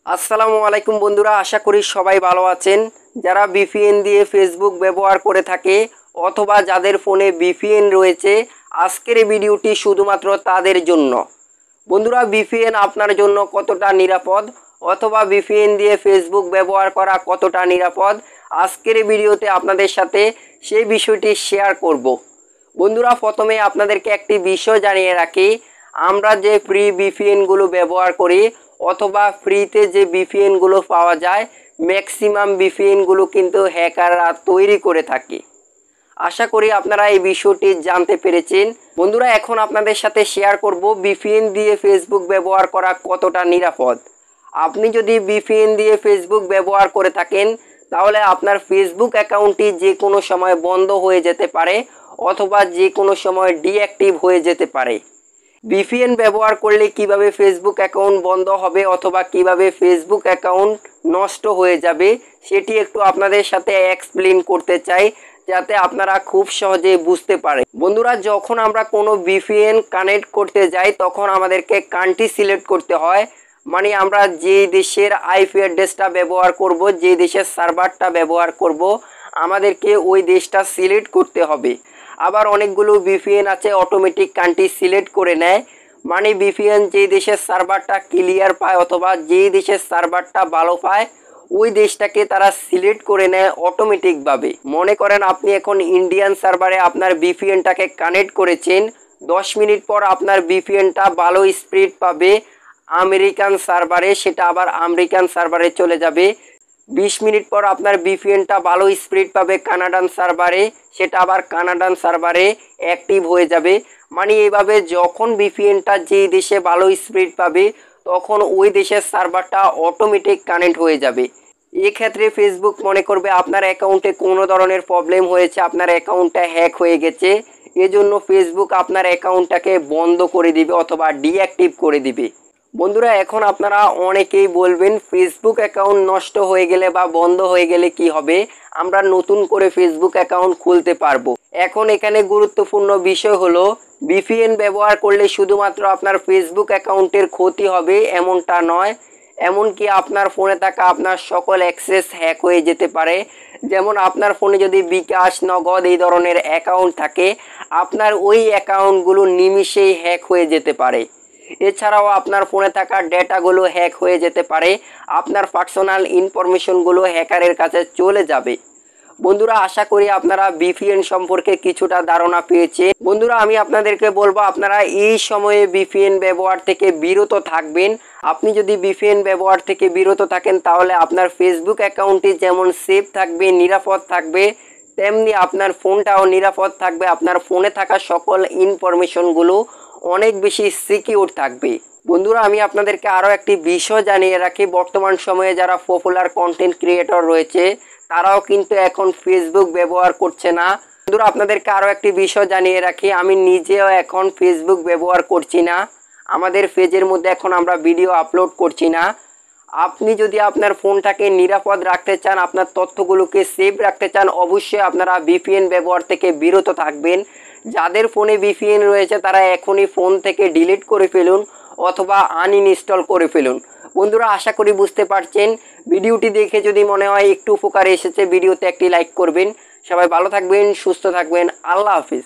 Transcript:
আসসালামু আলাইকুম বন্ধুরা, আশা করি সবাই ভালো আছেন। যারা ভিপিএন দিয়ে ফেসবুক ব্যবহার করে থাকে অথবা যাদের ফোনে ভিপিএন রয়েছে, আজকের এই ভিডিওটি শুধুমাত্র তাদের জন্য। বন্ধুরা, ভিপিএন আপনার জন্য কতটা নিরাপদ অথবা ভিপিএন দিয়ে ফেসবুক ব্যবহার করা কতটা নিরাপদ, আজকের এই ভিডিওতে আপনাদের সাথে সেই বিষয়টি শেয়ার করব। বন্ধুরা, প্রথমে আপনাদেরকে একটি বিষয় জানিয়ে রাখি, আমরা যে ফ্রি ভিপিএনগুলো ব্যবহার করি অথবা ফ্রিতে যে ভিপিএনগুলো পাওয়া যায়, ম্যাক্সিমাম ভিপিএনগুলো কিন্তু হ্যাকাররা তৈরি করে থাকে। আশা করি আপনারা এই বিষয়টি জানতে পেরেছেন। বন্ধুরা, এখন আপনাদের সাথে শেয়ার করব ভিপিএন দিয়ে ফেসবুক ব্যবহার করা কতটা নিরাপদ। আপনি যদি ভিপিএন দিয়ে ফেসবুক ব্যবহার করে থাকেন তাহলে আপনার ফেসবুক অ্যাকাউন্টটি যে কোনো সময় বন্ধ হয়ে যেতে পারে অথবা যে কোনো সময় ডিঅ্যাক্টিভ হয়ে যেতে পারে। ভিপিএন ব্যবহার করলে কিভাবে ফেসবুক অ্যাকাউন্ট বন্ধ হবে অথবা কিভাবে ফেসবুক অ্যাকাউন্ট নষ্ট হয়ে যাবে সেটি একটু আপনাদের সাথে এক্সপ্লেন করতে চাই, যাতে আপনারা খুব সহজে বুঝতে পারেন। বন্ধুরা, যখন আমরা কোনো ভিপিএন কানেক্ট করতে যাই তখন আমাদেরকে কান্ট্রি সিলেক্ট করতে হয়, মানে আমরা যে দেশের আইপি অ্যাড্রেসটা ব্যবহার করব, যে দেশের সার্ভারটা ব্যবহার করব, আমাদেরকে ওই দেশটা সিলেক্ট করতে হবে। আবার অনেকগুলো ভিপিএন আছে অটোমেটিক কান্ট্রি সিলেক্ট করে নেয়, মানে ভিপিএন যে দেশের সার্ভারটা ক্লিয়ার পায় অথবা যে দেশের সার্ভারটা ভালো পায় ওই দেশটাকে তারা সিলেক্ট করে নেয় অটোমেটিকভাবে। মনে করেন আপনি এখন ইন্ডিয়ান সার্ভারে আপনার ভিপিএনটাকে কানেক্ট করেছেন, 10 মিনিট পর আপনার ভিপিএনটা ভালো স্পিড পাবে আমেরিকান সার্ভারে, সেটা আবার আমেরিকান সার্ভারে চলে যাবে। 20 মিনিট পর আপনার ভিপিএনটা ভালো স্পিড পাবে কানাডান সার্ভারে, সেটা আবার কানাডান সার্ভারে অ্যাক্টিভ হয়ে যাবে। মানে এইভাবে যখন ভিপিএনটা যেই দেশে ভালো স্পিড পাবে তখন ওই দেশের সার্ভারটা অটোমেটিক কানেক্ট হয়ে যাবে। এক্ষেত্রে ফেসবুক মনে করবে আপনার অ্যাকাউন্টে কোনো ধরনের প্রবলেম হয়েছে, আপনার অ্যাকাউন্টটা হ্যাক হয়ে গেছে, এজন্য ফেসবুক আপনার অ্যাকাউন্টটাকে বন্ধ করে দিবে অথবা ডিঅ্যাক্টিভ করে দিবে। বন্ধুরা, এখন আপনারা অনেকেই বলবেন ফেসবুক অ্যাকাউন্ট নষ্ট হয়ে গেলে বা বন্ধ হয়ে গেলে কি হবে, আমরা নতুন করে ফেসবুক অ্যাকাউন্ট খুলতে পারবো। এখন এখানে গুরুত্বপূর্ণ বিষয় হলো, ভিপিএন ব্যবহার করলে শুধুমাত্র আপনার ফেসবুক অ্যাকাউন্টের ক্ষতি হবে এমনটা নয়, এমনকি আপনার ফোনে থাকা আপনার সকল অ্যাক্সেস হ্যাক হয়ে যেতে পারে। যেমন আপনার ফোনে যদি বিকাশ, নগদ এই ধরনের অ্যাকাউন্ট থাকে, আপনার ওই অ্যাকাউন্টগুলো নিমিষেই হ্যাক হয়ে যেতে পারে। এছাড়াও আপনার ফোনে থাকা ডেটাগুলো হ্যাক হয়ে যেতে পারে, আপনার পার্সোনাল ইনফরমেশনগুলো হ্যাকারের কাছে চলে যাবে। বন্ধুরা, আশা করি আপনারা ভিপিএন সম্পর্কে কিছুটা ধারণা পেয়েছেন। বন্ধুরা, আমি আপনাদেরকে বলবো আপনারা এই সময়ে ভিপিএন ব্যবহার থেকে বিরত থাকবেন। আপনি যদি ভিপিএন ব্যবহার থেকে বিরত থাকেন তাহলে আপনার ফেসবুক অ্যাকাউন্টটি যেমন সেফ থাকবে, নিরাপদ থাকবে, তেমনি আপনার ফোনটাও নিরাপদ থাকবে। আপনার ফোনে থাকা সকল ইনফরমেশনগুলো অনেক বেশি সিকিউর থাকবে। বন্ধুরা, আমি আপনাদেরকে আরও একটি বিষয় জানিয়ে রাখি, বর্তমান সময়ে যারা পপুলার কন্টেন্ট ক্রিয়েটর রয়েছে তারাও কিন্তু এখন ফেসবুক ব্যবহার করছে না। বন্ধুরা, আপনাদেরকে আরও একটি বিষয় জানিয়ে রাখি, আমি নিজেও এখন ফেসবুক ব্যবহার করছি না, আমাদের পেজের মধ্যে এখন আমরা ভিডিও আপলোড করছি না। আপনি যদি আপনার ফোনটাকে নিরাপদ রাখতে চান, আপনার তথ্যগুলোকে সেভ রাখতে চান, অবশ্যই আপনারা ভিপিএন ব্যবহার থেকে বিরত থাকবেন। যাদের ফোনে ভিপিএন রয়েছে তারা এখনই ফোন থেকে ডিলিট করে ফেলুন অথবা আনইনস্টল করে ফেলুন। বন্ধুরা, আশা করি বুঝতে পারছেন। ভিডিওটি দেখে যদি মনে হয় একটু উপকারে এসেছে, ভিডিওতে একটি লাইক করবেন। সবাই ভালো থাকবেন, সুস্থ থাকবেন। আল্লাহ হাফিজ।